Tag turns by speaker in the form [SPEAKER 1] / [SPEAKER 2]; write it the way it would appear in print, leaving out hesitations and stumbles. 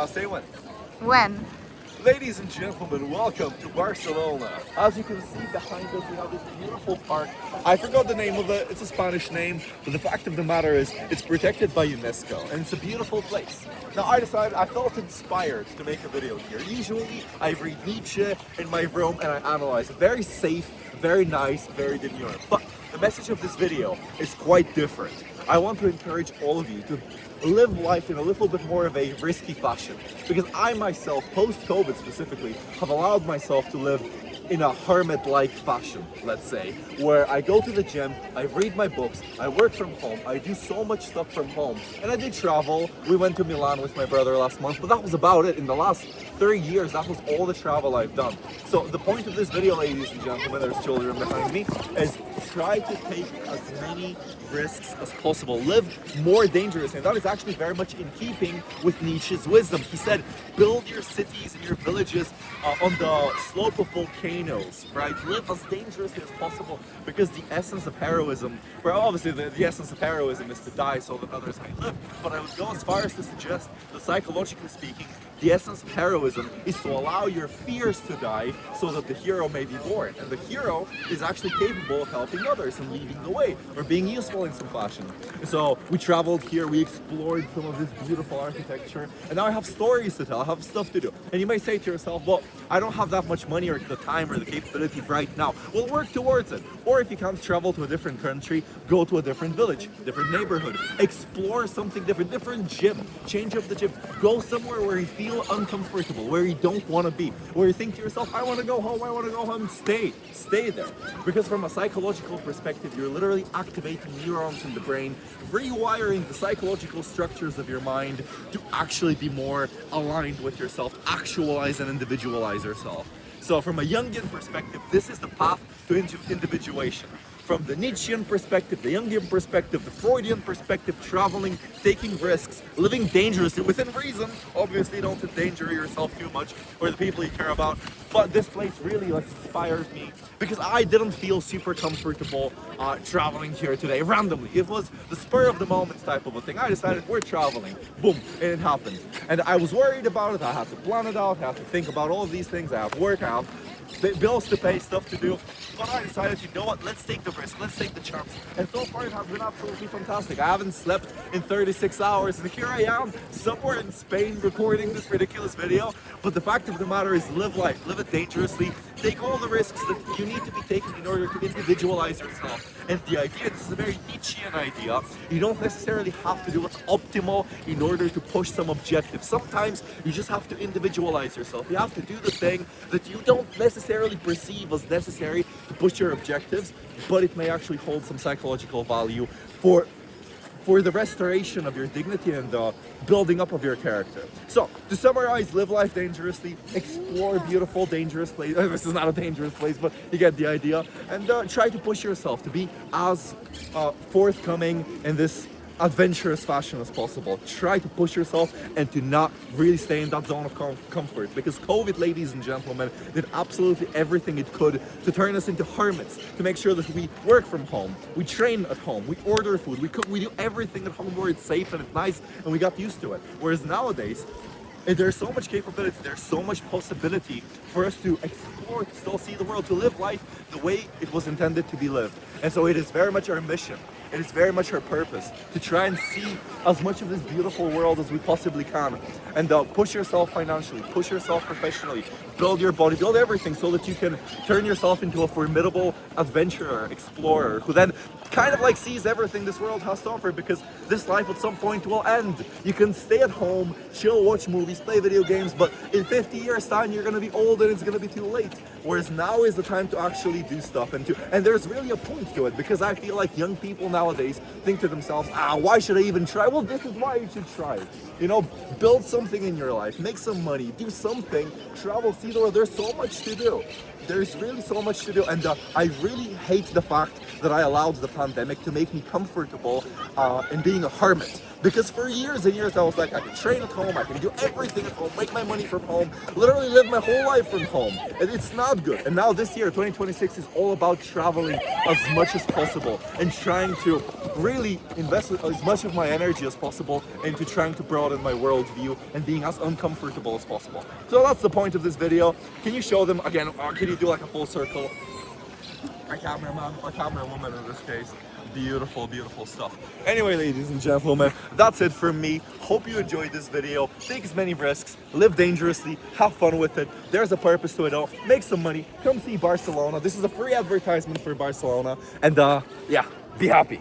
[SPEAKER 1] Say when.
[SPEAKER 2] When?
[SPEAKER 1] Ladies and gentlemen, welcome to Barcelona. As you can see behind us, we have this beautiful park. I forgot the name of it, it's a Spanish name, but the fact of the matter is, it's protected by UNESCO, and it's a beautiful place. Now I felt inspired to make a video here. Usually, I read Nietzsche in my room and I analyze it. Very safe, very nice, very demure. But the message of this video is quite different. I want to encourage all of you to live life in a little bit more of a risky fashion, because I myself, post-COVID specifically, have allowed myself to live in a hermit-like fashion, let's say, where I go to the gym, I read my books, I work from home, I do so much stuff from home, and I did travel. We went to Milan with my brother last month, but that was about it. In the last 3 years, that was all the travel I've done. So the point of this video, ladies and gentlemen, there's children behind me, is try to take as many risks as possible. Live more dangerously, and that is actually very much in keeping with Nietzsche's wisdom. He said, build your cities and your villages on the slope of volcanoes, right? Live as dangerously as possible, because the essence of heroism, well, obviously the essence of heroism is to die so that others may live, but I would go as far as to suggest that psychologically speaking, the essence of heroism is to allow your fears to die so that the hero may be born. And the hero is actually capable of helping others and leading the way, or being useful in some fashion. So we traveled here, we explored some of this beautiful architecture, and now I have stories to tell, I have stuff to do. And you may say to yourself, well, I don't have that much money or the time or the capability right now. Well, work towards it. Or if you can't travel to a different country, go to a different village, different neighborhood, explore something different gym, change up the gym, go somewhere where you feel uncomfortable, where you don't want to be, where you think to yourself, I want to go home, stay there. Because from a psychological perspective, you're literally activating neurons in the brain, rewiring the psychological structures of your mind to actually be more aligned with yourself, actualize and individualize yourself. So from a Jungian perspective, this is the path to individuation. From the Nietzschean perspective, the Jungian perspective, the Freudian perspective, traveling, taking risks, living dangerously within reason. Obviously, don't endanger yourself too much or the people you care about. But this place really inspired me, because I didn't feel super comfortable traveling here today randomly. It was the spur of the moment type of a thing. I decided we're traveling, boom, and it happened. And I was worried about it. I had to plan it out. I had to think about all of these things. I have work, I have bills to pay, stuff to do. But I decided, you know what, let's take the risk, let's take the chance. And so far it has been absolutely fantastic. I haven't slept in 36 hours, and here I am, somewhere in Spain, recording this ridiculous video. But the fact of the matter is, live life, live it dangerously, take all the risks that you need to be taken in order to individualize yourself. And the idea, this is a very Nietzschean idea, you don't necessarily have to do what's optimal in order to push some objective. Sometimes you just have to individualize yourself. You have to do the thing that you don't necessarily perceive as necessary to push your objectives, but it may actually hold some psychological value for the restoration of your dignity and the building up of your character. So, to summarize, live life dangerously, explore beautiful, dangerous places. This is not a dangerous place, but you get the idea. And try to push yourself to be as forthcoming in this adventurous fashion as possible. Try to push yourself and to not really stay in that zone of comfort, because COVID, ladies and gentlemen, did absolutely everything it could to turn us into hermits, to make sure that we work from home, we train at home, we order food, we cook, we do everything at home where it's safe and it's nice, and we got used to it. Whereas nowadays, there's so much capability, there's so much possibility for us to explore, to still see the world, to live life the way it was intended to be lived. And so it is very much our mission, it is very much our purpose to try and see as much of this beautiful world as we possibly can. And push yourself financially, push yourself professionally, build your body, build everything so that you can turn yourself into a formidable adventurer, explorer, who then kind of like sees everything this world has to offer, because this life at some point will end. You can stay at home, chill, watch movies, play video games, but in 50 years time you're gonna be old and it's gonna be too late. Whereas now is the time to actually do stuff, and there's really a point to it, because I feel like young people nowadays think to themselves, why should I even try? Well, this is why you should try. You know, build something in your life, make some money, do something, travel, see the world. There's so much to do. There's really so much to do, and I really hate the fact that I allowed the pandemic to make me comfortable in being a hermit, Because for years and years I was like, I can train at home, I can do everything at home, make my money from home, literally live my whole life from home. And it's not good. And now this year, 2026, is all about traveling as much as possible and trying to really invest as much of my energy as possible into trying to broaden my worldview and being as uncomfortable as possible. So that's the point of this video. Can you show them again, or can you do like a full circle? My cameraman, or camerawoman in this case. Beautiful, beautiful stuff. Anyway, ladies and gentlemen, that's it from me. Hope you enjoyed this video. Take as many risks, live dangerously, have fun with it. There's a purpose to it all. Make some money, come see Barcelona. This is a free advertisement for Barcelona. And yeah, be happy.